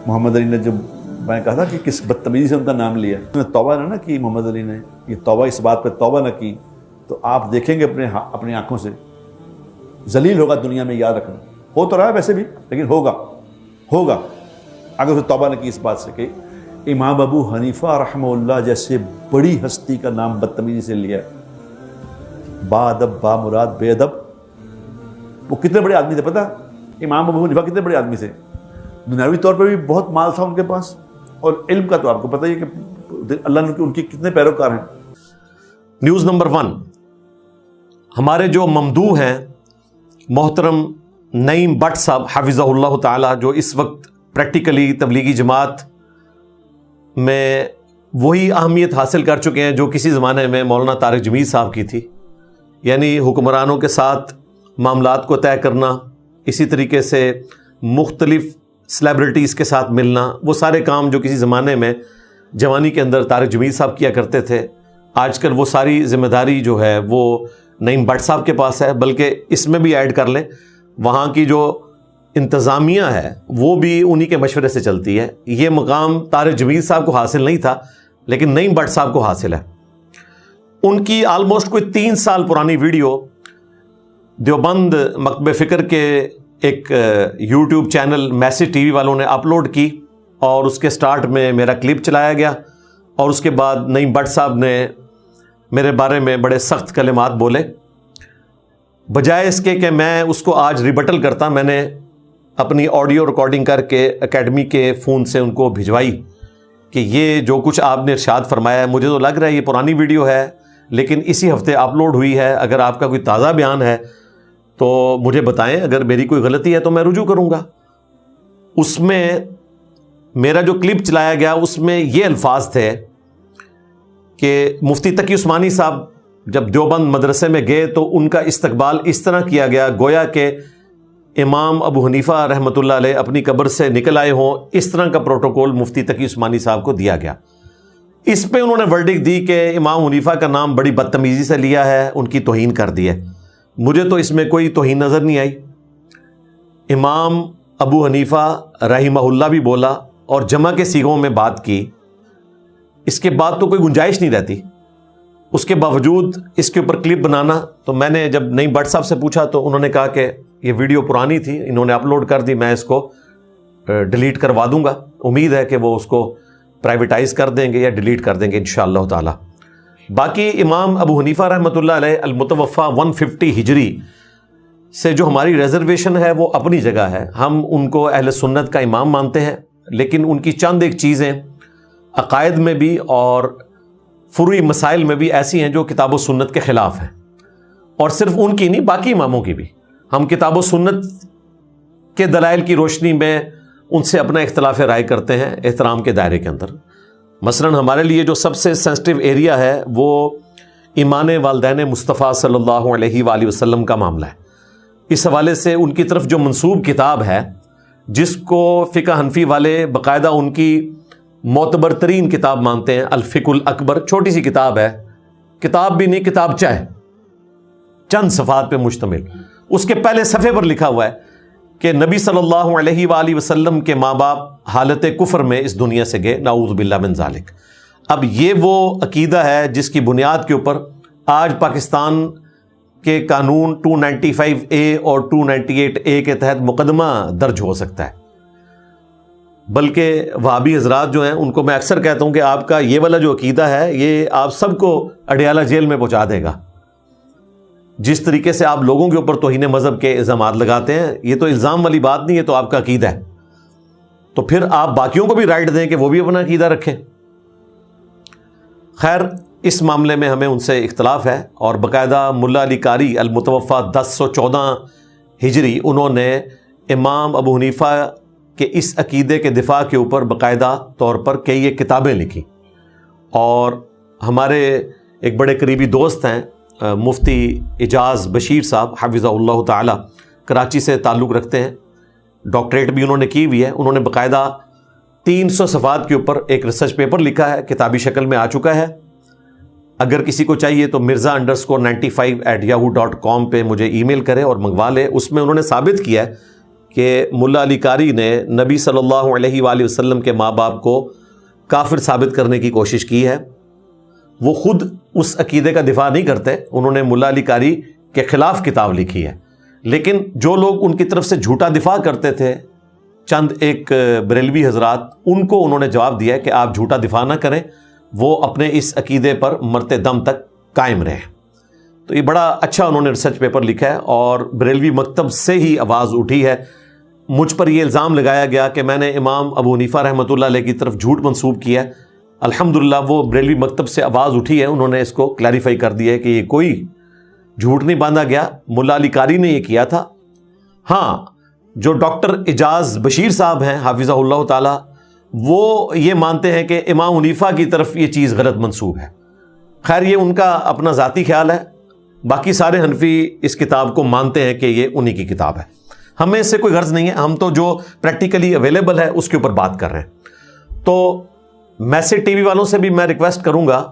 محمد علی نے جب میں کہا تھا کہ کس بدتمیزی سے ان کا نام لیا، توبہ نہ کی محمد علی نے، یہ توبہ اس بات پہ توبہ نہ کی تو آپ دیکھیں گے اپنی آنکھوں سے ذلیل ہوگا دنیا میں، یاد رکھنا۔ ہو تو رہا ہے ویسے بھی، لیکن ہوگا اگر اسے توبہ نہ کی اس بات سے کہ امام ابو حنیفہ رحمہ اللہ جیسے بڑی ہستی کا نام بدتمیزی سے لیا، با ادب با مراد بے ادب۔ وہ کتنے بڑے آدمی تھے پتہ؟ امام ابو حنیفہ کتنے بڑے آدمی تھے، دنیاوی طور پر بھی بہت مال تھا ان کے پاس، اور علم کا تو آپ کو پتہ ہی ہے کہ اللہ نے ان کے کتنے پیروکار ہیں۔ نیوز نمبر 1، ہمارے جو ممدوح ہیں محترم نعیم بٹ صاحب حفظہ اللہ تعالی، جو اس وقت پریکٹیکلی تبلیغی جماعت میں وہی اہمیت حاصل کر چکے ہیں جو کسی زمانے میں مولانا طارق جمیل صاحب کی تھی، یعنی حکمرانوں کے ساتھ معاملات کو طے کرنا، اسی طریقے سے مختلف سیلیبریٹیز کے ساتھ ملنا، وہ سارے کام جو کسی زمانے میں جوانی کے اندر طارق جمیل صاحب کیا کرتے تھے، آج کل وہ ساری ذمہ داری جو ہے وہ نعیم بٹ صاحب کے پاس ہے۔ بلکہ اس میں بھی ایڈ کر لیں، وہاں کی جو انتظامیہ ہے وہ بھی انہی کے مشورے سے چلتی ہے۔ یہ مقام طارق جمیل صاحب کو حاصل نہیں تھا، لیکن نعیم بٹ صاحب کو حاصل ہے۔ ان کی آلموسٹ کوئی 3 سال پرانی ویڈیو دیوبند مکتب فکر کے ایک YouTube channel message T V والوں نے اپلوڈ کی، اور اس کے سٹارٹ میں میرا کلپ چلایا گیا، اور اس کے بعد نعیم بٹ صاحب نے میرے بارے میں بڑے سخت کلمات بولے۔ بجائے اس کے کہ میں اس کو آج ریبٹل کرتا، میں نے اپنی آڈیو ریکارڈنگ کر کے اکیڈمی کے فون سے ان کو بھجوائی کہ یہ جو کچھ آپ نے ارشاد فرمایا ہے، مجھے تو لگ رہا ہے یہ پرانی ویڈیو ہے لیکن اسی ہفتے اپلوڈ ہوئی ہے، اگر آپ کا کوئی تازہ بیان ہے تو مجھے بتائیں، اگر میری کوئی غلطی ہے تو میں رجوع کروں گا۔ اس میں میرا جو کلپ چلایا گیا اس میں یہ الفاظ تھے کہ مفتی تقی عثمانی صاحب جب دیوبند مدرسے میں گئے تو ان کا استقبال اس طرح کیا گیا گویا کہ امام ابو حنیفہ رحمۃ اللہ علیہ اپنی قبر سے نکل آئے ہوں، اس طرح کا پروٹوکول مفتی تقی عثمانی صاحب کو دیا گیا۔ اس پہ انہوں نے ورڈکٹ دی کہ امام حنیفہ کا نام بڑی بدتمیزی سے لیا ہے، ان کی توہین کر دی ہے۔ مجھے تو اس میں کوئی توہین نظر نہیں آئی۔ امام ابو حنیفہ رحمہ اللہ بھی بولا اور جمع کے صیغوں میں بات کی، اس کے بعد تو کوئی گنجائش نہیں رہتی۔ اس کے باوجود اس کے اوپر کلپ بنانا، تو میں نے جب نعیم بٹ صاحب سے پوچھا تو انہوں نے کہا کہ یہ ویڈیو پرانی تھی، انہوں نے اپلوڈ کر دی، میں اس کو ڈیلیٹ کروا دوں گا۔ امید ہے کہ وہ اس کو پرائیویٹائز کر دیں گے یا ڈیلیٹ کر دیں گے انشاءاللہ تعالی۔ باقی امام ابو حنیفہ رحمۃ اللہ علیہ المتوفہ 150 ہجری سے جو ہماری ریزرویشن ہے وہ اپنی جگہ ہے، ہم ان کو اہل سنت کا امام مانتے ہیں، لیکن ان کی چند ایک چیزیں عقائد میں بھی اور فروعی مسائل میں بھی ایسی ہیں جو کتاب و سنت کے خلاف ہیں، اور صرف ان کی نہیں باقی اماموں کی بھی۔ ہم کتاب و سنت کے دلائل کی روشنی میں ان سے اپنا اختلاف رائے کرتے ہیں احترام کے دائرے کے اندر۔ مثلاً ہمارے لیے جو سب سے سینسٹیو ایریا ہے وہ ایمان والدین مصطفیٰ صلی اللہ علیہ وآلہ وسلم کا معاملہ ہے۔ اس حوالے سے ان کی طرف جو منسوب کتاب ہے، جس کو فقہ حنفی والے باقاعدہ ان کی معتبر ترین کتاب مانتے ہیں، الفقہ الاکبر، چھوٹی سی کتاب ہے، کتاب بھی نہیں کتابچہ ہے، چند صفحات پہ مشتمل۔ اس کے پہلے صفحے پر لکھا ہوا ہے کہ نبی صلی اللہ علیہ وآلہ وسلم کے ماں باپ حالت کفر میں اس دنیا سے گئے، نعوذ باللہ من ذالک۔ اب یہ وہ عقیدہ ہے جس کی بنیاد کے اوپر آج پاکستان کے قانون 295A اور 298A کے تحت مقدمہ درج ہو سکتا ہے۔ بلکہ وہابی حضرات جو ہیں ان کو میں اکثر کہتا ہوں کہ آپ کا یہ والا جو عقیدہ ہے یہ آپ سب کو اڈیالہ جیل میں پہنچا دے گا۔ جس طریقے سے آپ لوگوں کے اوپر توہین مذہب کے الزامات لگاتے ہیں، یہ تو الزام والی بات نہیں ہے، تو آپ کا عقیدہ ہے، تو پھر آپ باقیوں کو بھی رائٹ دیں کہ وہ بھی اپنا عقیدہ رکھیں۔ خیر، اس معاملے میں ہمیں ان سے اختلاف ہے، اور باقاعدہ ملا علی قاری المتوفہ 1014 ہجری انہوں نے امام ابو حنیفہ کہ اس عقیدے کے دفاع کے اوپر باقاعدہ طور پر کئی ایک کتابیں لکھی، اور ہمارے ایک بڑے قریبی دوست ہیں مفتی اعجاز بشیر صاحب حفظہ اللہ تعالی، کراچی سے تعلق رکھتے ہیں، ڈاکٹریٹ بھی انہوں نے کی ہوئی ہے۔ انہوں نے باقاعدہ 300 صفحات کے اوپر ایک ریسرچ پیپر لکھا ہے، کتابی شکل میں آ چکا ہے۔ اگر کسی کو چاہیے تو mirza_95@yahoo.com پہ مجھے ای میل کرے اور منگوا لے۔ اس میں انہوں نے ثابت کیا ہے کہ ملا علی قاری نے نبی صلی اللہ علیہ وآلہ وسلم کے ماں باپ کو کافر ثابت کرنے کی کوشش کی ہے. وہ خود اس عقیدے کا دفاع نہیں کرتے, انہوں نے ملا علی قاری کے خلاف کتاب لکھی ہے, لیکن جو لوگ ان کی طرف سے جھوٹا دفاع کرتے تھے, چند ایک بریلوی حضرات, ان کو انہوں نے جواب دیا ہے کہ آپ جھوٹا دفاع نہ کریں, وہ اپنے اس عقیدے پر مرتے دم تک قائم رہیں. تو یہ بڑا اچھا انہوں نے ریسرچ پیپر لکھا ہے, اور بریلوی مکتب سے ہی آواز اٹھی ہے. مجھ پر یہ الزام لگایا گیا کہ میں نے امام ابو حنیفہ رحمۃ اللہ علیہ کی طرف جھوٹ منسوب کیا ہے. الحمدللہ وہ بریلوی مکتب سے آواز اٹھی ہے, انہوں نے اس کو کلیریفائی کر دیا ہے کہ یہ کوئی جھوٹ نہیں باندھا گیا, ملا علی قاری نے یہ کیا تھا. ہاں, جو ڈاکٹر اعجاز بشیر صاحب ہیں حافظہ اللہ تعالی, وہ یہ مانتے ہیں کہ امام حنیفہ کی طرف یہ چیز غلط منسوب ہے. خیر یہ ان کا اپنا ذاتی خیال ہے, باقی سارے حنفی اس کتاب کو مانتے ہیں کہ یہ انہی کی کتاب ہے. ہمیں اس سے کوئی غرض نہیں ہے, ہم تو جو پریکٹیکلی اویلیبل ہے اس کے اوپر بات کر رہے ہیں. تو میسج ٹی وی والوں سے بھی میں ریکویسٹ کروں گا,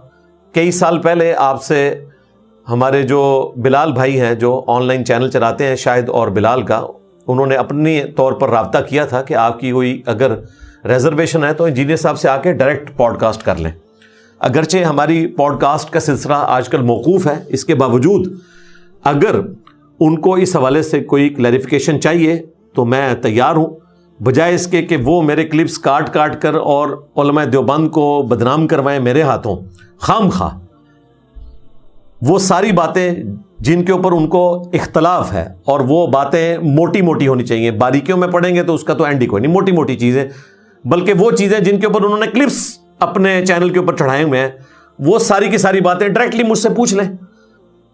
کئی سال پہلے آپ سے ہمارے جو بلال بھائی ہیں جو آن لائن چینل چلاتے ہیں شاہد اور بلال کا, انہوں نے اپنی طور پر رابطہ کیا تھا کہ آپ کی کوئی اگر ریزرویشن ہے تو انجینئر صاحب سے آ کے ڈائریکٹ پوڈ کاسٹ کر لیں. اگرچہ ہماری پوڈ کاسٹ کا سلسلہ آج کل موقوف ہے, اس کے باوجود اگر ان کو اس حوالے سے کوئی کلیریفیکیشن چاہیے تو میں تیار ہوں, بجائے اس کے کہ وہ میرے کلپس کاٹ کاٹ کر اور علماء دیوبند کو بدنام کروائیں میرے ہاتھوں خام خواہ. وہ ساری باتیں جن کے اوپر ان کو اختلاف ہے, اور وہ باتیں موٹی موٹی ہونی چاہیے, باریکیوں میں پڑھیں گے تو اس کا تو اینڈ ہی کوئی نہیں, موٹی موٹی چیزیں, بلکہ وہ چیزیں جن کے اوپر انہوں نے کلپس اپنے چینل کے اوپر چڑھائے ہوئے ہیں, وہ ساری کی ساری باتیں ڈائریکٹلی مجھ سے پوچھ لیں.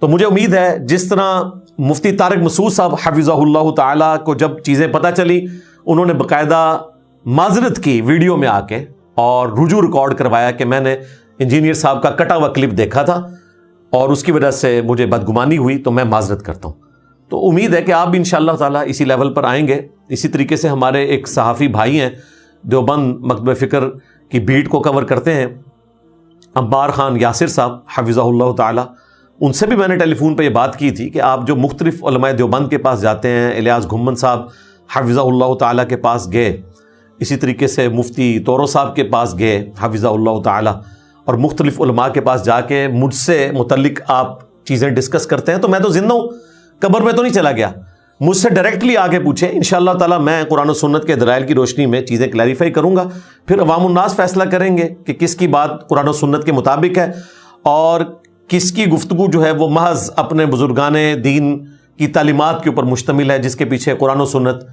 تو مجھے امید ہے جس طرح مفتی طارق مسعود صاحب حفظہ اللہ تعالی کو جب چیزیں پتہ چلی, انہوں نے باقاعدہ معذرت کی ویڈیو میں آ کے, اور رجوع ریکارڈ کروایا کہ میں نے انجینئر صاحب کا کٹا ہوا کلپ دیکھا تھا اور اس کی وجہ سے مجھے بدگمانی ہوئی, تو میں معذرت کرتا ہوں. تو امید ہے کہ آپ بھی انشاءاللہ تعالی اسی لیول پر آئیں گے. اسی طریقے سے ہمارے ایک صحافی بھائی ہیں دیوبند مکتبہ فکر کی بیٹ کو کور کرتے ہیں, عمار خان یاسر صاحب حفظہ اللہ تعالی, ان سے بھی میں نے ٹیلی فون پہ یہ بات کی تھی کہ آپ جو مختلف علماء دیوبند کے پاس جاتے ہیں, الیاس گھمن صاحب حفظہ اللہ تعالی کے پاس گئے, اسی طریقے سے مفتی تورو صاحب کے پاس گئے حفظہ اللہ تعالی, اور مختلف علماء کے پاس جا کے مجھ سے متعلق آپ چیزیں ڈسکس کرتے ہیں, تو میں تو زندہ ہوں, قبر میں تو نہیں چلا گیا. مجھ سے ڈائریکٹلی آگے پوچھیں, انشاءاللہ تعالی میں قرآن و سنت کے دلائل کی روشنی میں چیزیں کلیریفائی کروں گا. پھر عوام الناس فیصلہ کریں گے کہ کس کی بات قرآن و سنت کے مطابق ہے اور کس کی گفتگو جو ہے وہ محض اپنے بزرگان دین کی تعلیمات کے اوپر مشتمل ہے, جس کے پیچھے قرآن و سنت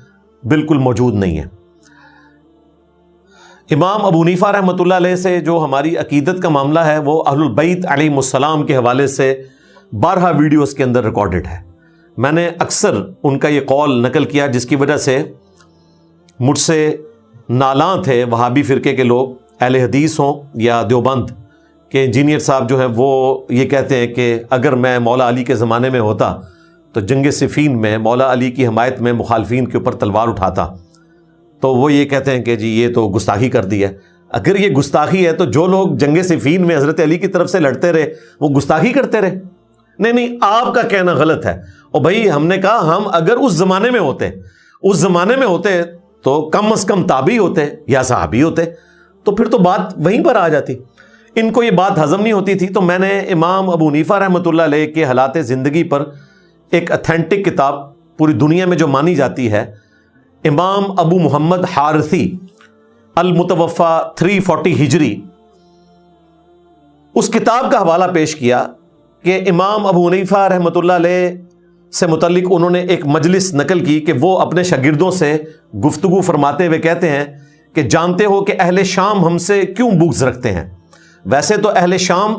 بالکل موجود نہیں ہے. امام ابو حنیفہ رحمۃ اللہ علیہ سے جو ہماری عقیدت کا معاملہ ہے وہ اہل البیت علیہم السلام کے حوالے سے 12 ویڈیوز کے اندر ریکارڈڈ ہے. میں نے اکثر ان کا یہ قول نقل کیا, جس کی وجہ سے مجھ سے نالاں تھے وہابی فرقے کے لوگ, اہل حدیث ہوں یا دیوبند, کہ انجینئر صاحب جو ہیں وہ یہ کہتے ہیں کہ اگر میں مولا علی کے زمانے میں ہوتا تو جنگ صفین میں مولا علی کی حمایت میں مخالفین کے اوپر تلوار اٹھاتا. تو وہ یہ کہتے ہیں کہ جی یہ تو گستاخی کر دی ہے. اگر یہ گستاخی ہے تو جو لوگ جنگ صفین میں حضرت علی کی طرف سے لڑتے رہے وہ گستاخی کرتے رہے؟ نہیں, آپ کا کہنا غلط ہے. اور بھائی ہم نے کہا ہم اگر اس زمانے میں ہوتے تو کم از کم تابعی ہوتے یا صحابی ہوتے, تو پھر تو بات وہیں پر آ جاتی. ان کو یہ بات ہضم نہیں ہوتی تھی, تو میں نے امام ابو حنیفہ رحمۃ اللہ علیہ کے حالات زندگی پر ایک اتھینٹک کتاب پوری دنیا میں جو مانی جاتی ہے, امام ابو محمد حارثی المتوفا 340 ہجری, اس کتاب کا حوالہ پیش کیا کہ امام ابو حنیفہ رحمۃ اللہ علیہ سے متعلق انہوں نے ایک مجلس نقل کی کہ وہ اپنے شاگردوں سے گفتگو فرماتے ہوئے کہتے ہیں کہ جانتے ہو کہ اہل شام ہم سے کیوں بغض رکھتے ہیں؟ ویسے تو اہل شام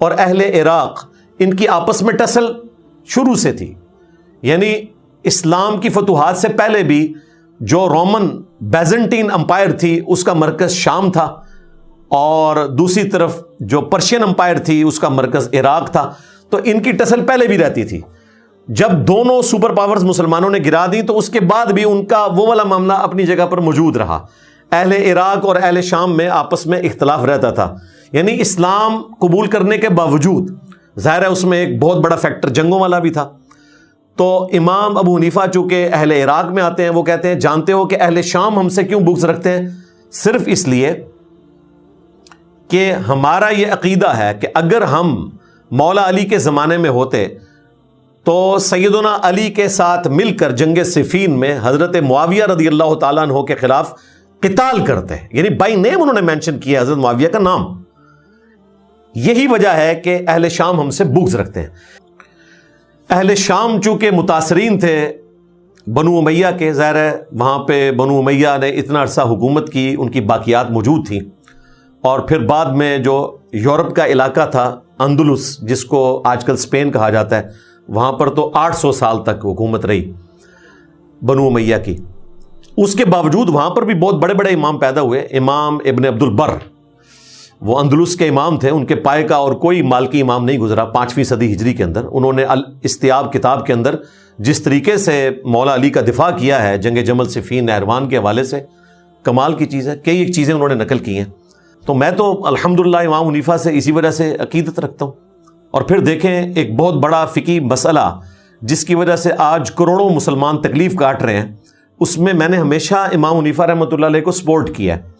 اور اہل عراق ان کی آپس میں ٹسل شروع سے تھی, یعنی اسلام کی فتوحات سے پہلے بھی جو رومن بیزنٹین امپائر تھی اس کا مرکز شام تھا, اور دوسری طرف جو پرشین امپائر تھی اس کا مرکز عراق تھا. تو ان کی ٹسل پہلے بھی رہتی تھی. جب دونوں سپر پاورز مسلمانوں نے گرا دی تو اس کے بعد بھی ان کا وہ والا معاملہ اپنی جگہ پر موجود رہا. اہل عراق اور اہل شام میں آپس میں اختلاف رہتا تھا, یعنی اسلام قبول کرنے کے باوجود ظاہر ہے اس میں ایک بہت بڑا فیکٹر جنگوں والا بھی تھا. تو امام ابو حنیفہ چونکہ اہل عراق میں آتے ہیں، وہ کہتے ہیں جانتے ہو کہ اہل شام ہم سے کیوں بغض رکھتے ہیں؟ صرف اس لیے کہ ہمارا یہ عقیدہ ہے کہ اگر ہم مولا علی کے زمانے میں ہوتے تو سیدنا علی کے ساتھ مل کر جنگ صفین میں حضرت معاویہ رضی اللہ تعالیٰ عنہ کے خلاف قتال کرتے ہیں، یعنی بائی نیم انہوں نے مینشن کیا حضرت معاویہ کا نام. یہی وجہ ہے کہ اہل شام ہم سے بغض رکھتے ہیں. اہل شام چونکہ متاثرین تھے بنو امیہ کے، ظاہر ہے وہاں پہ بنو امیہ نے اتنا عرصہ حکومت کی، ان کی باقیات موجود تھیں، اور پھر بعد میں جو یورپ کا علاقہ تھا اندلس، جس کو آج کل اسپین کہا جاتا ہے، وہاں پر تو 800 سال تک حکومت رہی بنو امیہ کی. اس کے باوجود وہاں پر بھی بہت بڑے بڑے امام پیدا ہوئے. امام ابن عبد البر وہ اندلس کے امام تھے، ان کے پائے کا اور کوئی مالکی امام نہیں گزرا 5ویں صدی ہجری کے اندر. انہوں نے الاستیاب کتاب کے اندر جس طریقے سے مولا علی کا دفاع کیا ہے جنگ جمل صفین نہروان کے حوالے سے، کمال کی چیز ہے. کئی ایک چیزیں انہوں نے نقل کی ہیں. تو میں تو الحمدللہ امام حنیفہ سے اسی وجہ سے عقیدت رکھتا ہوں. اور پھر دیکھیں ایک بہت بڑا فقہی مسئلہ جس کی وجہ سے آج کروڑوں مسلمان تکلیف کاٹ رہے ہیں، اس میں میں نے ہمیشہ امام حنیفہ رحمۃ اللہ علیہ کو سپورٹ کیا ہے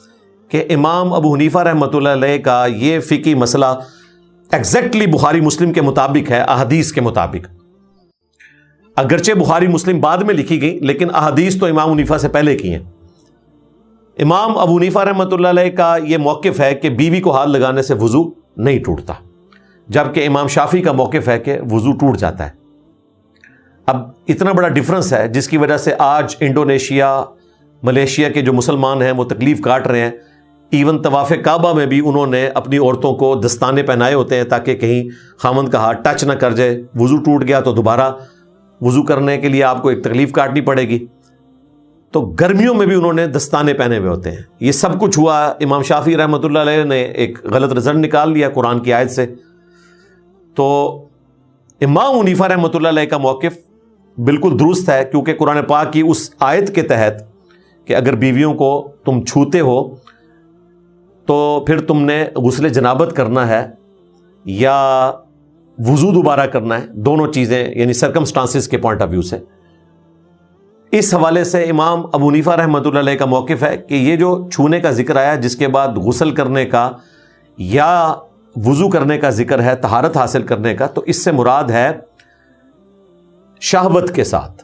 کہ امام ابو حنیفہ رحمۃ اللہ علیہ کا یہ فقہی مسئلہ ایگزیکٹلی بخاری مسلم کے مطابق ہے، احادیث کے مطابق. اگرچہ بخاری مسلم بعد میں لکھی گئی لیکن احادیث تو امام حنیفہ سے پہلے کی ہیں. امام ابو حنیفہ رحمۃ اللہ علیہ کا یہ موقف ہے کہ بیوی کو ہاتھ لگانے سے وضو نہیں ٹوٹتا، جبکہ امام شافعی کا موقف ہے کہ وضو ٹوٹ جاتا ہے. اب اتنا بڑا ڈفرنس ہے جس کی وجہ سے آج انڈونیشیا، ملیشیا کے جو مسلمان ہیں وہ تکلیف کاٹ رہے ہیں. ایون طواف کعبہ میں بھی انہوں نے اپنی عورتوں کو دستانے پہنائے ہوتے ہیں تاکہ کہیں خامند کا ہاتھ ٹچ نہ کر جائے. وضو ٹوٹ گیا تو دوبارہ وضو کرنے کے لیے آپ کو ایک تکلیف کاٹنی پڑے گی. تو گرمیوں میں بھی انہوں نے دستانے پہنے ہوئے ہوتے ہیں. یہ سب کچھ ہوا. امام شافعی رحمۃ اللہ علیہ نے ایک غلط رزلٹ نکال لیا قرآن کی آیت سے. تو امام حنیفہ رحمۃ اللہ علیہ کا موقف بالکل درست ہے، کیونکہ قرآن پاک کی اس آیت کے تحت کہ اگر بیویوں کو تم چھوتے ہو تو پھر تم نے غسل جنابت کرنا ہے یا وضو دوبارہ کرنا ہے، دونوں چیزیں یعنی سرکمسٹانسز کے پوائنٹ آف ویو سے. اس حوالے سے امام ابو حنیفہ رحمۃ اللہ علیہ کا موقف ہے کہ یہ جو چھونے کا ذکر آیا جس کے بعد غسل کرنے کا یا وضو کرنے کا ذکر ہے طہارت حاصل کرنے کا، تو اس سے مراد ہے شہوت کے ساتھ،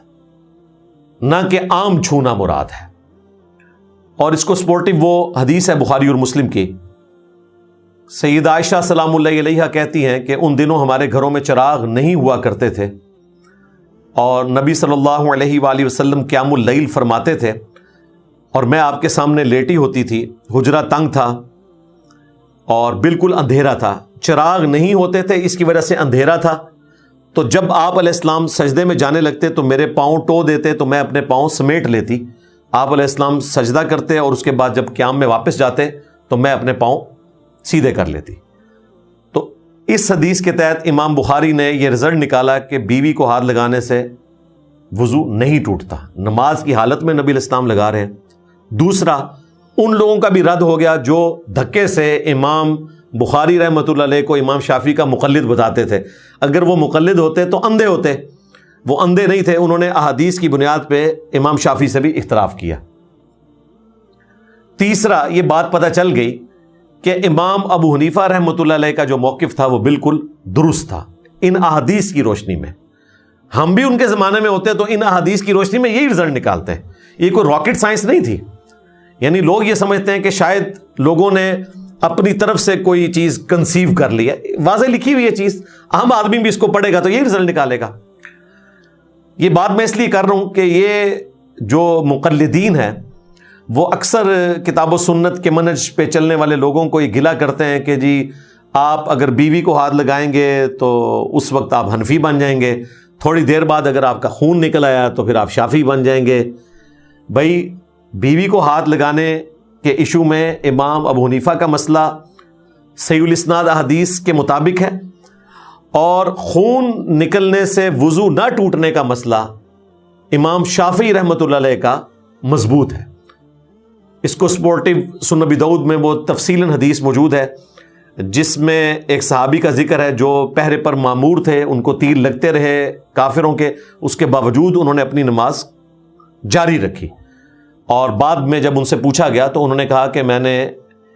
نہ کہ عام چھونا مراد ہے. اور اس کو سپورٹو وہ حدیث ہے بخاری اور مسلم کی. سیدہ عائشہ سلام اللہ علیہا کہتی ہیں کہ ان دنوں ہمارے گھروں میں چراغ نہیں ہوا کرتے تھے اور نبی صلی اللہ علیہ وآلہ وسلم قیام اللیل فرماتے تھے اور میں آپ کے سامنے لیٹی ہوتی تھی. حجرہ تنگ تھا اور بالکل اندھیرا تھا، چراغ نہیں ہوتے تھے، اس کی وجہ سے اندھیرا تھا. تو جب آپ علیہ السلام سجدے میں جانے لگتے تو میرے پاؤں ٹو دیتے تو میں اپنے پاؤں سمیٹ لیتی. آپ علیہ السلام سجدہ کرتے اور اس کے بعد جب قیام میں واپس جاتے تو میں اپنے پاؤں سیدھے کر لیتی. تو اس حدیث کے تحت امام بخاری نے یہ رزلٹ نکالا کہ بیوی کو ہاتھ لگانے سے وضو نہیں ٹوٹتا. نماز کی حالت میں نبی علیہ السلام لگا رہے ہیں. دوسرا، ان لوگوں کا بھی رد ہو گیا جو دھکے سے امام بخاری رحمۃ اللہ علیہ کو امام شافعی کا مقلد بتاتے تھے. اگر وہ مقلد ہوتے تو اندھے ہوتے، وہ اندھے نہیں تھے. انہوں نے احادیث کی بنیاد پہ امام شافعی سے بھی اختلاف کیا. تیسرا، یہ بات پتہ چل گئی کہ امام ابو حنیفہ رحمۃ اللہ علیہ کا جو موقف تھا وہ بالکل درست تھا ان احادیث کی روشنی میں. ہم بھی ان کے زمانے میں ہوتے تو ان احادیث کی روشنی میں یہی رزلٹ نکالتے ہیں. یہ کوئی راکٹ سائنس نہیں تھی. یعنی لوگ یہ سمجھتے ہیں کہ شاید لوگوں نے اپنی طرف سے کوئی چیز کنسیو کر لی ہے. واضح لکھی ہوئی یہ چیز، عام آدمی بھی اس کو پڑھے گا تو یہی رزلٹ نکالے گا. یہ بات میں اس لیے کر رہا ہوں کہ یہ جو مقلدین ہیں وہ اکثر کتاب و سنت کے منہج پہ چلنے والے لوگوں کو یہ گلا کرتے ہیں کہ جی آپ اگر بیوی کو ہاتھ لگائیں گے تو اس وقت آپ حنفی بن جائیں گے، تھوڑی دیر بعد اگر آپ کا خون نکل آیا تو پھر آپ شافعی بن جائیں گے. بھائی بیوی کو ہاتھ لگانے کے ایشو میں امام ابو حنیفہ کا مسئلہ صحیح الاسناد احادیث کے مطابق ہے اور خون نکلنے سے وضو نہ ٹوٹنے کا مسئلہ امام شافعی رحمۃ اللہ علیہ کا مضبوط ہے. اس کو سپورٹو سنن ابی داؤد میں وہ تفصیلاً حدیث موجود ہے. جس میں ایک صحابی کا ذکر ہے جو پہرے پر مامور تھے, ان کو تیر لگتے رہے کافروں کے, اس کے باوجود انہوں نے اپنی نماز جاری رکھی, اور بعد میں جب ان سے پوچھا گیا تو انہوں نے کہا کہ میں نے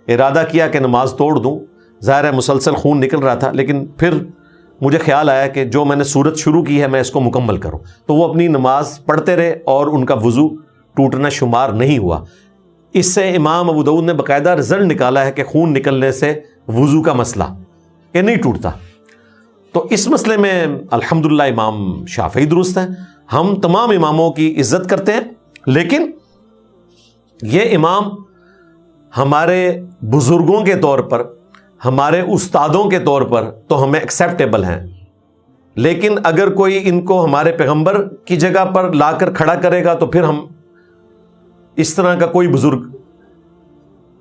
ارادہ کیا کہ نماز توڑ دوں, ظاہر ہے مسلسل خون نکل رہا تھا, لیکن پھر مجھے خیال آیا کہ جو میں نے صورت شروع کی ہے میں اس کو مکمل کروں, تو وہ اپنی نماز پڑھتے رہے اور ان کا وضو ٹوٹنا شمار نہیں ہوا. اس سے امام ابو داؤد نے باقاعدہ رزلٹ نکالا ہے کہ خون نکلنے سے وضو کا مسئلہ کہ نہیں ٹوٹتا. تو اس مسئلے میں الحمدللہ امام شافعی درست ہیں. ہم تمام اماموں کی عزت کرتے ہیں, لیکن یہ امام ہمارے بزرگوں کے طور پر, ہمارے استادوں کے طور پر تو ہمیں ایکسیپٹیبل ہیں, لیکن اگر کوئی ان کو ہمارے پیغمبر کی جگہ پر لا کر کھڑا کرے گا تو پھر ہم اس طرح کا کوئی بزرگ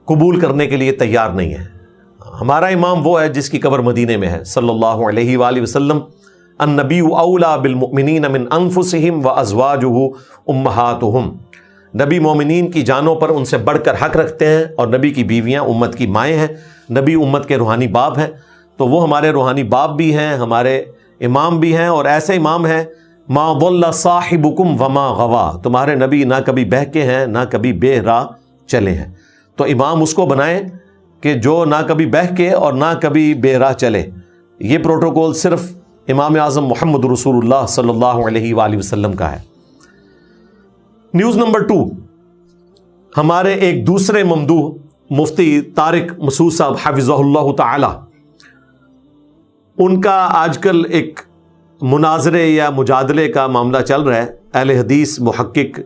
قبول کرنے کے لیے تیار نہیں ہے. ہمارا امام وہ ہے جس کی قبر مدینے میں ہے صلی اللہ علیہ وآلہ وسلم. النبی اولا بالمؤمنین من انفسہم وازواجہ امہاتہم. نبی مومنین کی جانوں پر ان سے بڑھ کر حق رکھتے ہیں, اور نبی کی بیویاں امت کی مائیں ہیں, نبی امت کے روحانی باپ ہیں. تو وہ ہمارے روحانی باپ بھی ہیں, ہمارے امام بھی ہیں, اور ایسے امام ہیں ما ضل صاحبکم وما غوا. تمہارے نبی نہ کبھی بہکے ہیں نہ کبھی بے راہ چلے ہیں. تو امام اس کو بنائیں کہ جو نہ کبھی بہکے اور نہ کبھی بے راہ چلے. یہ پروٹوکول صرف امام اعظم محمد رسول اللہ صلی اللہ علیہ وآلہ وسلم کا ہے. نیوز نمبر 2, ہمارے ایک دوسرے ممدوح مفتی طارق مسعود صاحب حفظہ اللہ تعالی, ان کا آج کل ایک مناظرے یا مجادلے کا معاملہ چل رہا ہے اہل حدیث محقق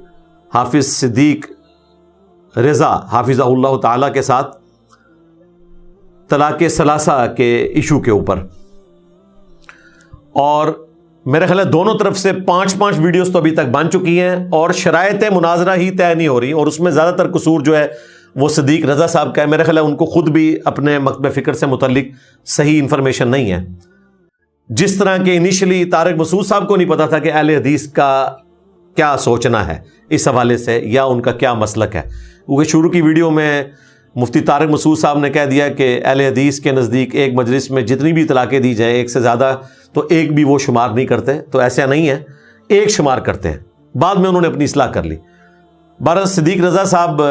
حافظ صدیق رضا حافظہ اللہ تعالی کے ساتھ طلاق ثلاثہ کے ایشو کے اوپر. اور میرے خیال ہے دونوں طرف سے 5 ویڈیوز تو ابھی تک بن چکی ہیں, اور شرائط مناظرہ ہی طے نہیں ہو رہی, اور اس میں زیادہ تر قصور جو ہے وہ صدیق رضا صاحب کا ہے. میرے خیال ہے ان کو خود بھی اپنے مکتب فکر سے متعلق صحیح انفارمیشن نہیں ہے. جس طرح کہ انیشلی طارق مسعود صاحب کو نہیں پتا تھا کہ اہل حدیث کا کیا سوچنا ہے اس حوالے سے, یا ان کا کیا مسلک ہے, کیونکہ شروع کی ویڈیو میں مفتی طارق مسعود صاحب نے کہہ دیا کہ اہل حدیث کے نزدیک ایک مجلس میں جتنی بھی طلاقیں دی جائیں ایک سے زیادہ تو ایک بھی وہ شمار نہیں کرتے. تو ایسا نہیں ہے, ایک شمار کرتے ہیں. بعد میں انہوں نے اپنی اصلاح کر لی. بہرحال صدیق رضا صاحب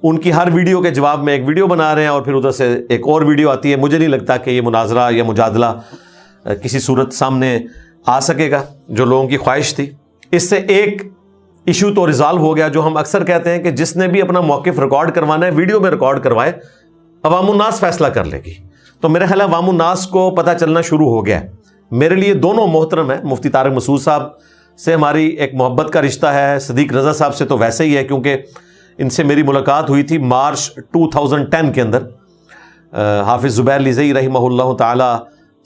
ان کی ہر ویڈیو کے جواب میں ایک ویڈیو بنا رہے ہیں, اور پھر ادھر سے ایک اور ویڈیو آتی ہے. مجھے نہیں لگتا کہ یہ مناظرہ یا مجادلہ کسی صورت سامنے آ سکے گا جو لوگوں کی خواہش تھی. اس سے ایک ایشو تو ریزالو ہو گیا, جو ہم اکثر کہتے ہیں کہ جس نے بھی اپنا موقف ریکارڈ کروانا ہے ویڈیو میں ریکارڈ کروائے, عوام الناس فیصلہ کر لے گی. تو میرے خیال ہے عوام الناس کو پتہ چلنا شروع ہو گیا ہے. میرے لیے دونوں محترم ہیں. مفتی طارق مسعود صاحب سے ہماری ایک محبت کا رشتہ ہے, صدیق رضا صاحب سے تو ویسے ہی ہے, کیونکہ ان سے میری ملاقات ہوئی تھی مارچ 2010 کے اندر. حافظ زبیر لیزئی رحمہ اللہ تعالی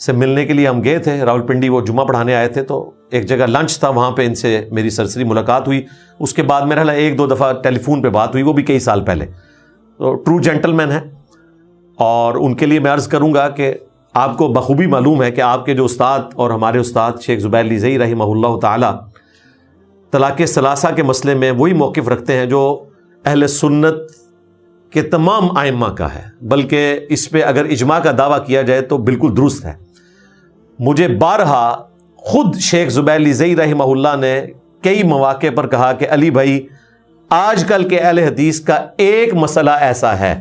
سے ملنے کے لیے ہم گئے تھے راولپنڈی, وہ جمعہ پڑھانے آئے تھے, تو ایک جگہ لنچ تھا, وہاں پہ ان سے میری سرسری ملاقات ہوئی. اس کے بعد میرا 1-2 دفعہ ٹیلی فون پہ بات ہوئی, وہ بھی کئی سال پہلے. تو ٹرو جینٹل مین ہے, اور ان کے لیے میں عرض کروں گا کہ آپ کو بخوبی معلوم ہے کہ آپ کے جو استاد اور ہمارے استاد شیخ زبیر لیزئی رحمہ اللہ تعالی طلاق ثلاثہ کے مسئلے میں وہی موقف رکھتے ہیں جو اہل سنت کے تمام ائمہ کا ہے, بلکہ اس پہ اگر اجماع کا دعویٰ کیا جائے تو بالکل درست ہے. مجھے بارہا خود شیخ زبیر لیزئی رحمہ اللہ نے کئی مواقع پر کہا کہ علی بھائی آج کل کے اہل حدیث کا ایک مسئلہ ایسا ہے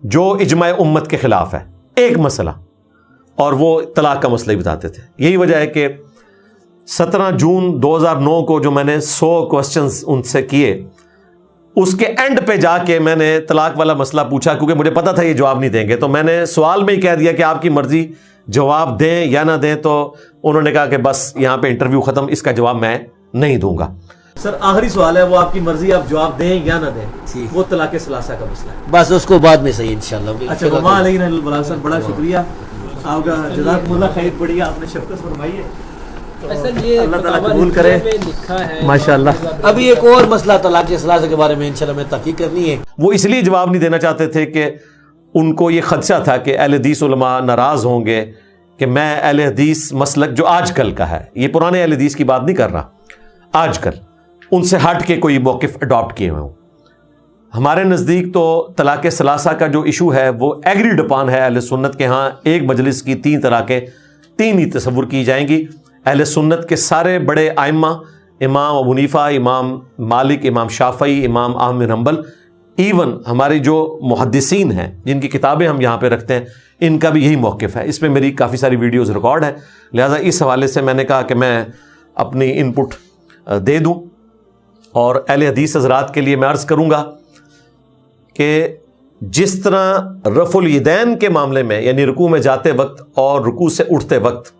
جو اجماع امت کے خلاف ہے, ایک مسئلہ, اور وہ طلاق کا مسئلہ ہی بتاتے تھے. یہی وجہ ہے کہ 17 جون 2009 کو جو میں نے 100 کوسچنز ان سے کیے, اس کے اینڈ پہ جا کے میں نے طلاق والا مسئلہ پوچھا, کیونکہ مجھے پتا تھا یہ جواب نہیں دیں گے. تو میں نے سوال میں ہی کہہ دیا کہ آپ کی مرضی, جواب دیں یا نہ دیں. تو انہوں نے کہا کہ بس یہاں پہ انٹرویو ختم, اس کا جواب میں نہیں دوں گا. سر آخری سوال ہے, وہ آپ کی مرضی, آپ جواب دیں یا نہ دیں, وہ طلاق ثلاثہ کا مسئلہ ہے. بس اس کو بعد میں صحیح انشاءاللہ. اچھا, وما علینا الا البلاغ. سر بڑا شکریہ آپ کا, جزاکم اللہ خیر, بڑھیا آپ نے شفقت فرمائی ہے. اللہ تعالیٰ قبول کرے ماشاءاللہ. ابھی ایک اور مسئلہ طلاق ثلاثہ کے بارے میں انشاءاللہ میں تحقیق کرنی ہے. وہ اس لیے جواب نہیں دینا چاہتے تھے کہ ان کو یہ خدشہ تھا کہ اہل حدیث علماء ناراض ہوں گے کہ میں اہل حدیث مسلک جو آج کل کا ہے, یہ پرانے اہل حدیث کی بات نہیں کر رہا, آج کل ان سے ہٹ کے کوئی موقف اڈاپٹ کیے ہوئے ہوں. ہمارے نزدیک تو طلاق ثلاثہ کا جو ایشو ہے وہ ایگریڈ اپان ہے اہل سنت کے ہاں. ایک مجلس کی 3 طلاقیں 3 ہی تصور کی جائیں گی. اہل سنت کے سارے بڑے ائمہ، امام ابو حنیفہ، امام مالک، امام شافعی، امام احمد بن حنبل، ایون ہمارے جو محدثین ہیں جن کی کتابیں ہم یہاں پہ رکھتے ہیں، ان کا بھی یہی موقف ہے. اس میں میری کافی ساری ویڈیوز ریکارڈ ہیں، لہٰذا اس حوالے سے میں نے کہا کہ میں اپنی ان پٹ دے دوں. اور اہل حدیث حضرات کے لیے میں عرض کروں گا کہ جس طرح رفع الیدین کے معاملے میں، یعنی رکوع میں جاتے وقت اور رکوع سے اٹھتے وقت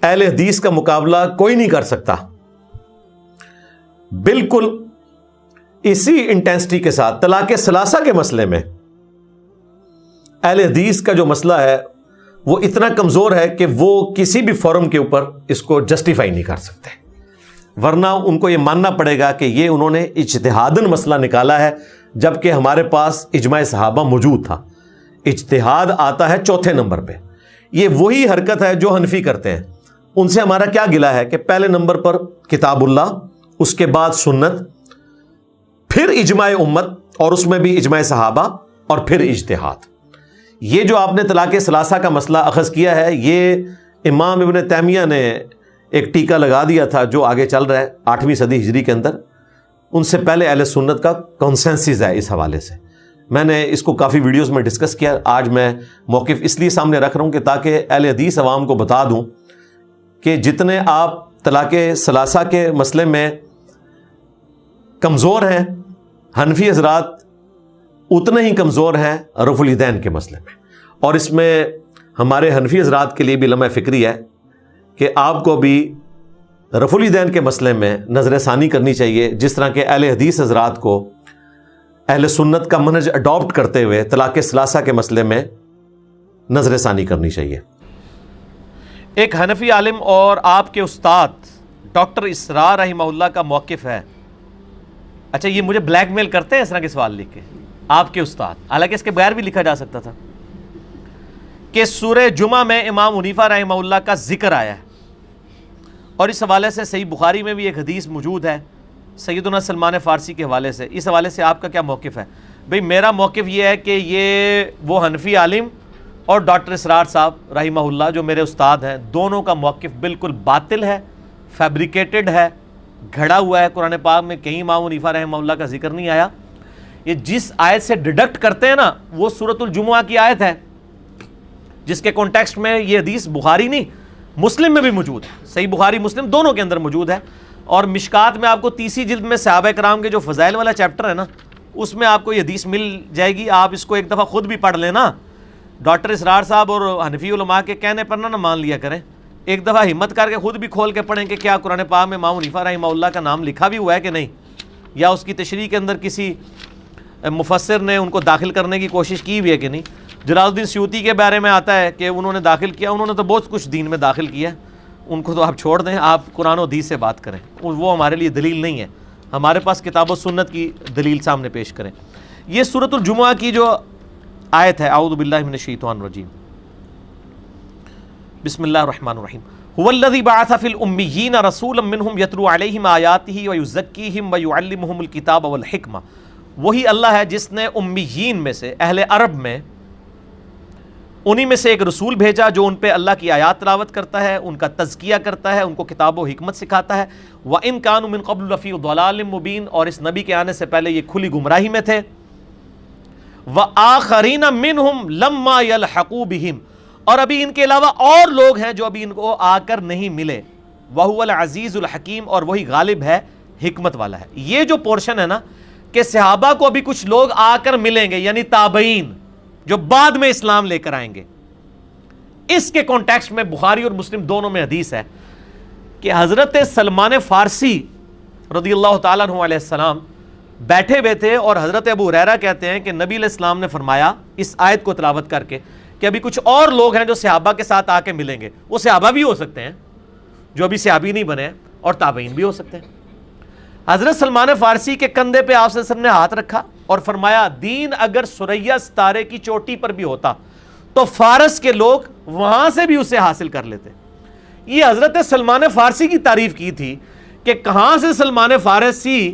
اہل حدیث کا مقابلہ کوئی نہیں کر سکتا، بالکل اسی انٹینسٹی کے ساتھ طلاق ثلاثہ کے مسئلے میں اہل حدیث کا جو مسئلہ ہے وہ اتنا کمزور ہے کہ وہ کسی بھی فورم کے اوپر اس کو جسٹیفائی نہیں کر سکتے، ورنہ ان کو یہ ماننا پڑے گا کہ یہ انہوں نے اجتہاداً مسئلہ نکالا ہے، جبکہ ہمارے پاس اجماع صحابہ موجود تھا. اجتہاد آتا ہے 4تھے نمبر پہ. یہ وہی حرکت ہے جو حنفی کرتے ہیں. ان سے ہمارا کیا گلہ ہے کہ پہلے نمبر پر کتاب اللہ، اس کے بعد سنت، پھر اجماع امت، اور اس میں بھی اجماع صحابہ، اور پھر اجتہاد. یہ جو آپ نے طلاق ثلاثہ کا مسئلہ اخذ کیا ہے، یہ امام ابن تیمیہ نے ایک ٹیکہ لگا دیا تھا جو آگے چل رہا ہے 8ویں صدی ہجری کے اندر. ان سے پہلے اہل سنت کا کنسنسس ہے اس حوالے سے. میں نے اس کو کافی ویڈیوز میں ڈسکس کیا. آج میں موقف اس لیے سامنے رکھ رہا ہوں کہ تاکہ اہل حدیث عوام کو بتا دوں کہ جتنے آپ طلاق ثلاثہ کے مسئلے میں کمزور ہیں، حنفی حضرات اتنے ہی کمزور ہیں رفع الیدین کے مسئلے میں. اور اس میں ہمارے حنفی حضرات کے لیے بھی لمحہ فکری ہے کہ آپ کو بھی رفع الیدین کے مسئلے میں نظر ثانی کرنی چاہیے، جس طرح کہ اہل حدیث حضرات کو اہل سنت کا منہج اڈاپٹ کرتے ہوئے طلاق ثلاثہ کے مسئلے میں نظر ثانی کرنی چاہیے. ایک حنفی عالم اور آپ کے استاد ڈاکٹر اسرار رحمہ اللہ کا موقف ہے. اچھا، یہ مجھے بلیک میل کرتے ہیں اس طرح کے سوال لکھ کے، آپ کے استاد، حالانکہ اس کے بغیر بھی لکھا جا سکتا تھا، کہ سورہ جمعہ میں امام حنیفہ رحمہ اللہ کا ذکر آیا ہے، اور اس حوالے سے صحیح بخاری میں بھی ایک حدیث موجود ہے سیدنا سلمان فارسی کے حوالے سے. اس حوالے سے آپ کا کیا موقف ہے؟ بھئی میرا موقف یہ ہے کہ یہ وہ حنفی عالم اور ڈاکٹر اسرار صاحب رحمہ اللہ جو میرے استاد ہیں، دونوں کا موقف بالکل باطل ہے، فیبریکیٹڈ ہے، گھڑا ہوا ہے. قرآن پاک میں کہیں امام حنیفہ رحمہ اللہ کا ذکر نہیں آیا. یہ جس آیت سے ڈیڈکٹ کرتے ہیں نا، وہ سورۃ الجمعہ کی آیت ہے، جس کے کانٹیکسٹ میں یہ حدیث بخاری نہیں مسلم میں بھی موجود ہے. صحیح بخاری مسلم دونوں کے اندر موجود ہے. اور مشکات میں آپ کو 30 جلد میں صحابہ کرام کے جو فضائل والا چیپٹر ہے نا، اس میں آپ کو یہ حدیث مل جائے گی. آپ اس کو ایک دفعہ خود بھی پڑھ لینا. ڈاکٹر اسرار صاحب اور حنفی علماء کے کہنے پر نہ مان لیا کریں، ایک دفعہ ہمت کر کے خود بھی کھول کے پڑھیں کہ کیا قرآن پاک میں امام حنیفہ رحمہ اللہ کا نام لکھا بھی ہوا ہے کہ نہیں، یا اس کی تشریح کے اندر کسی مفسر نے ان کو داخل کرنے کی کوشش کی ہوئی ہے کہ نہیں. جلال الدین سیوطی کے بارے میں آتا ہے کہ انہوں نے داخل کیا، انہوں نے تو بہت کچھ دین میں داخل کیا ہے، ان کو تو آپ چھوڑ دیں، آپ قرآن و حدیث سے بات کریں، وہ ہمارے لیے دلیل نہیں ہے. ہمارے پاس کتاب و سنت کی دلیل سامنے پیش کریں. یہ سورۃ الجمعہ کی جو آیت ہے، اعوذ باللہ من الشیطان الرجیم، بسم اللہ الرحمن الرحیم، هو الذی بعث فی الامیین رسولا منہم یتلو علیہم آیاتہ ویزکیہم ویعلمہم الکتاب والحکمہ. وہی اللہ ہے جس نے امیین میں سے، اہل عرب میں، انہی میں سے ایک رسول بھیجا جو ان پہ اللہ کی آیات تلاوت کرتا ہے، ان کا تزکیہ کرتا ہے، ان کو کتاب و حکمت سکھاتا ہے. وَإِن كَانُوا مِن قَبْلُ لَفِي ضَلَالٍ مُبِينٍ، اور اس نبی کے آنے سے پہلے یہ کھلی گمراہی میں تھے. وَآخَرِينَ مِنْهُمْ لَمَّا يَلْحَقُوا بِهِمْ، اور ابھی ان کے علاوہ اور لوگ ہیں جو ابھی ان کو آ کر نہیں ملے. وَهُوَ الْعَزِيزُ الْحَكِيمُ، اور وہی غالب ہے، حکمت والا ہے. یہ جو پورشن ہے نا کہ صحابہ کو ابھی کچھ لوگ آ کر ملیں گے، یعنی تابعین جو بعد میں اسلام لے کر آئیں گے، اس کے کانٹیکسٹ میں بخاری اور مسلم دونوں میں حدیث ہے کہ حضرت سلمان فارسی رضی اللہ تعالیٰ عنہ علیہ السلام بیٹھے ہوئے تھے، اور حضرت ابو ہریرہ کہتے ہیں کہ نبی علیہ السلام نے فرمایا اس آیت کو تلاوت کر کے کہ ابھی کچھ اور لوگ ہیں جو صحابہ کے ساتھ آ کے ملیں گے. وہ صحابہ بھی ہو سکتے ہیں جو ابھی صحابی نہیں بنے، اور تابعین بھی ہو سکتے ہیں. حضرت سلمان فارسی کے کندھے پہ آپ صلی اللہ علیہ وسلم نے ہاتھ رکھا اور فرمایا دین اگر ثریا ستارے کی چوٹی پر بھی ہوتا تو فارس کے لوگ وہاں سے بھی اسے حاصل کر لیتے. یہ حضرت سلمان فارسی کی تعریف کی تھی کہ کہاں سے سلمان فارسی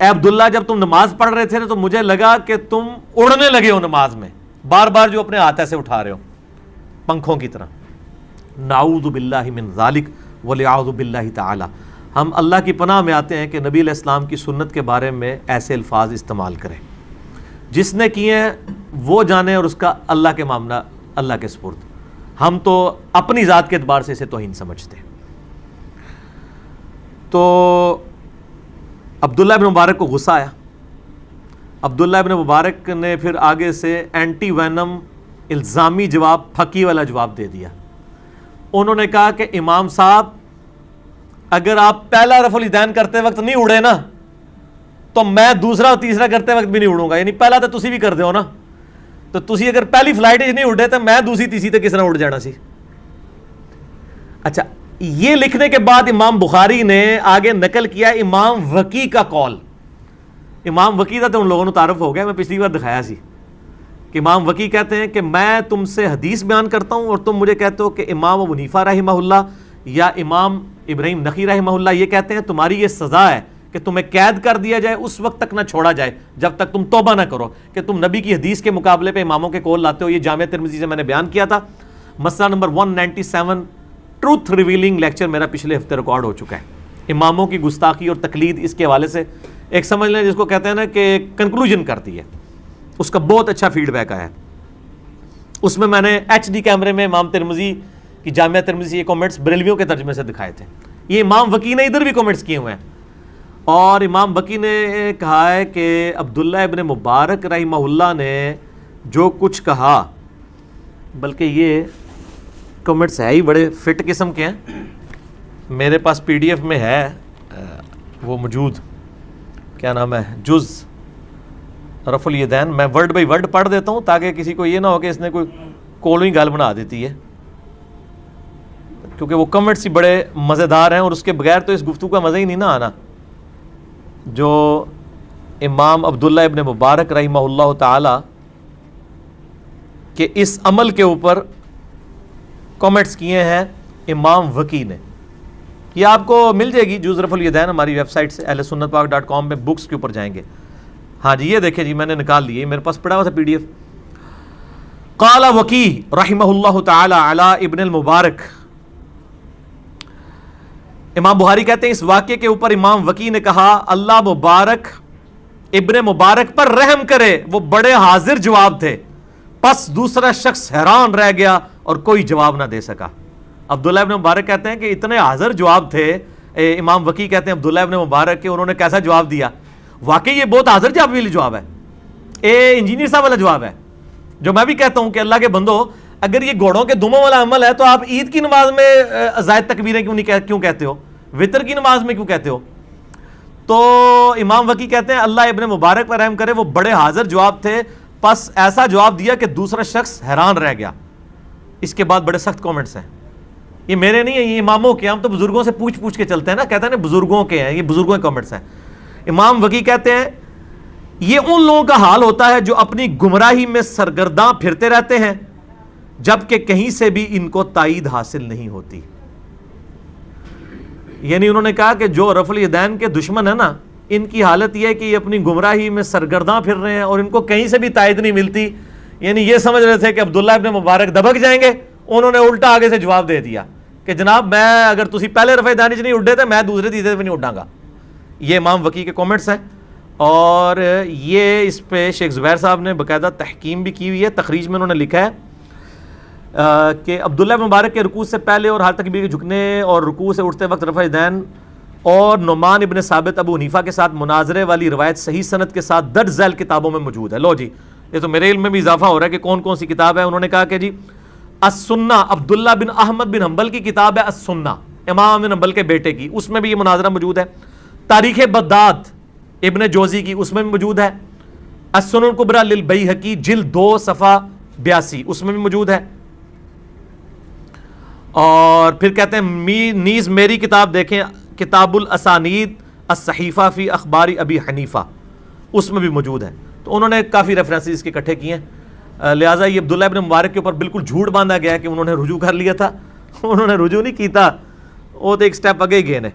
اے عبداللہ جب تم نماز پڑھ رہے تھے نا تو مجھے لگا کہ تم اڑنے لگے ہو نماز میں، بار بار جو اپنے ہاتھ ایسے اٹھا رہے ہو پنکھوں کی طرح. نعوذ باللہ من ذالک ولیعوذ باللہ تعالی. ہم اللہ کی پناہ میں آتے ہیں کہ نبی علیہ السلام کی سنت کے بارے میں ایسے الفاظ استعمال کریں. جس نے کیے ہیں وہ جانے اور اس کا اللہ کے معاملہ اللہ کے سپرد. ہم تو اپنی ذات کے اعتبار سے اسے توہین سمجھتے ہیں. تو عبداللہ ابن مبارک کو غصہ آیا. عبداللہ ابن مبارک نے پھر آگے سے اینٹی وینم الزامی جواب، پھکی والا جواب دے دیا. انہوں نے کہا کہ امام صاحب اگر آپ پہلا رفع الیدین کرتے وقت نہیں اڑے نا تو میں دوسرا اور تیسرا کرتے وقت بھی نہیں اڑوں گا. یعنی پہلا تو تسی بھی کر دیو نا، تو تسی اگر پہلی فلائٹ نہیں اڑے تو میں دوسری تیسری تے کس طرح اڑ جانا سی. اچھا، یہ لکھنے کے بعد امام بخاری نے آگے نقل کیا امام وکی کا قول. امام وکی کا تو ان لوگوں نے تعارف ہو گیا، میں پچھلی بار دکھایا سی کہ امام وکی کہتے ہیں کہ میں تم سے حدیث بیان کرتا ہوں اور تم مجھے کہتے ہو کہ امام ابو حنیفہ رحمہ اللہ یا امام ابراہیم نخعی رحمہ اللہ یہ کہتے ہیں تمہاری یہ سزا ہے کہ تمہیں قید کر دیا جائے، اس وقت تک نہ چھوڑا جائے جب تک تم توبہ نہ کرو کہ تم نبی کی حدیث کے مقابلے پہ اماموں کے قول لاتے ہو. یہ جامع ترمذی سے میں نے بیان کیا تھا. مسئلہ نمبر 197 ٹروتھ ریویلنگ لیکچر میرا پچھلے ہفتے ریکارڈ ہو چکا ہے. اماموں کی گستاخی اور تقلید اس کے حوالے سے ایک سمجھ لیں جس کو کہتے ہیں نا کہ کنکلوژن کرتی ہے، اس کا بہت اچھا فیڈ بیک آیا. اس میں نے HD کیمرے میں امام ترمذی کی جامعہ ترمذی سے یہ کامنٹس بریلویوں کے ترجمے سے دکھائے تھے. یہ امام وکی نے ادھر بھی کامنٹس کیے ہوئے ہیں. اور امام وکی نے کہا ہے کہ عبداللہ ابن مبارک رحمہ اللہ نے جو کچھ کہا، بلکہ یہ کامنٹس ہے ہی بڑے فٹ قسم کے ہیں، میرے پاس PDF میں ہے وہ موجود، کیا نام ہے، جز رفع الیدین. میں ورڈ بائی ورڈ پڑھ دیتا ہوں تاکہ کسی کو یہ نہ ہو کہ اس نے کوئی کولوئی گال بنا دیتی ہے، کیونکہ وہ کمنٹس ہی بڑے مزیدار ہیں اور اس کے بغیر تو اس گفتگو کا مزہ ہی نہیں نہ آنا. جو امام عبداللہ ابن مبارک رحمہ اللہ تعالی کہ اس عمل کے اوپر کامنٹس کیے ہیں امام وکی نے. یہ آپ کو مل جائے گی جز رفع الیدین ہماری ویب سائٹ سے ahlsunnatpak.com میں بکس کے اوپر جائیں گے. ہاں جی، یہ دیکھیں جی، میں نے نکال لی، میرے پاس پڑا ہوا تھا PDF. قال وکی رحمہ اللہ تعالی علی ابن المبارک. امام بخاری کہتے ہیں اس واقعے کے اوپر امام وکی نے کہا اللہ مبارک ابن مبارک پر رحم کرے، وہ بڑے حاضر جواب تھے. پس دوسرا شخص حیران رہ گیا اور کوئی جواب نہ دے سکا. عبداللہ ابن مبارک کہتے ہیں کہ اتنے حاضر جواب تھے. امام وکی کہتے ہیں عبداللہ ابن مبارک کہ انہوں نے کیسا جواب دیا. واقعی یہ بہت حاضر جواب ہے. انجینئر صاحب والا جواب ہے جو میں بھی کہتا ہوں کہ اللہ کے بندو، اگر یہ گھوڑوں کے دموں والا عمل ہے تو آپ عید کی نماز میں زائد تکبیریں کیوں کہتے ہو؟ وطر کی نماز میں کیوں کہتے ہو؟ تو امام وکی کہتے ہیں اللہ ابن مبارک پر رحم کرے، وہ بڑے حاضر جواب تھے، پس ایسا جواب دیا کہ دوسرا شخص حیران رہ گیا. اس کے بعد بڑے سخت کامنٹس ہیں، یہ میرے نہیں ہیں، یہ اماموں کے. ہم تو بزرگوں سے پوچھ کے چلتے ہیں نا، کہتے ہیں نا بزرگوں کے ہیں، یہ بزرگوں کے کامنٹس ہیں. امام وکی کہتے ہیں یہ ان لوگوں کا حال ہوتا ہے جو اپنی گمراہی میں سرگرداں پھرتے رہتے ہیں جبکہ کہیں سے بھی ان کو تائید حاصل نہیں ہوتی. یعنی انہوں نے کہا کہ جو رفع الیدین کے دشمن ہیں نا، ان کی حالت یہ ہے کہ یہ اپنی گمراہی میں سرگرداں پھر رہے ہیں اور ان کو کہیں سے بھی تائید نہیں ملتی. یعنی یہ سمجھ رہے تھے کہ عبداللہ ابن مبارک دبک جائیں گے، انہوں نے الٹا آگے سے جواب دے دیا کہ جناب میں اگر تسی پہلے رفع الیدین نہیں اٹھے تھے میں دوسرے تیسرے بھی نہیں اٹھاں گا. یہ امام وکی کے کامنٹس ہیں. اور یہ اس پہ شیخ زبیر صاحب نے باقاعدہ تحکیم بھی کی ہوئی ہے. تخریج میں انہوں نے لکھا ہے کہ عبداللہ بن مبارک کے رکوع سے پہلے اور حال تکبیر کے جھکنے اور رکوع سے اٹھتے وقت رفع الیدین اور نعمان ابن ثابت ابو حنیفہ کے ساتھ مناظرے والی روایت صحیح سند کے ساتھ درج ذیل کتابوں میں موجود ہے. لو جی، یہ تو میرے علم میں بھی اضافہ ہو رہا ہے کہ کون کون سی کتاب ہے. انہوں نے کہا کہ جی السنہ، عبداللہ بن احمد بن حنبل کی کتاب ہے السنہ، امام بن حنبل کے بیٹے کی، اس میں بھی یہ مناظرہ موجود ہے. تاریخ بغداد ابن جوزی کی، اس میں بھی موجود ہے. السنن الکبریٰ للبیہقی جلد 2 صفحہ 82، اس میں بھی موجود ہے. اور پھر کہتے ہیں نیز میری کتاب دیکھیں کتاب الاسانید الصحیفہ فی اخبار ابی حنیفہ، اس میں بھی موجود ہے. تو انہوں نے کافی ریفرنسز اس کے اکٹھے کیے ہیں. لہٰذا یہ عبداللہ ابن مبارک کے اوپر بالکل جھوٹ باندھا گیا کہ انہوں نے رجوع کر لیا تھا. انہوں نے رجوع نہیں کیتا، وہ تو ایک سٹیپ آگے گئے نے.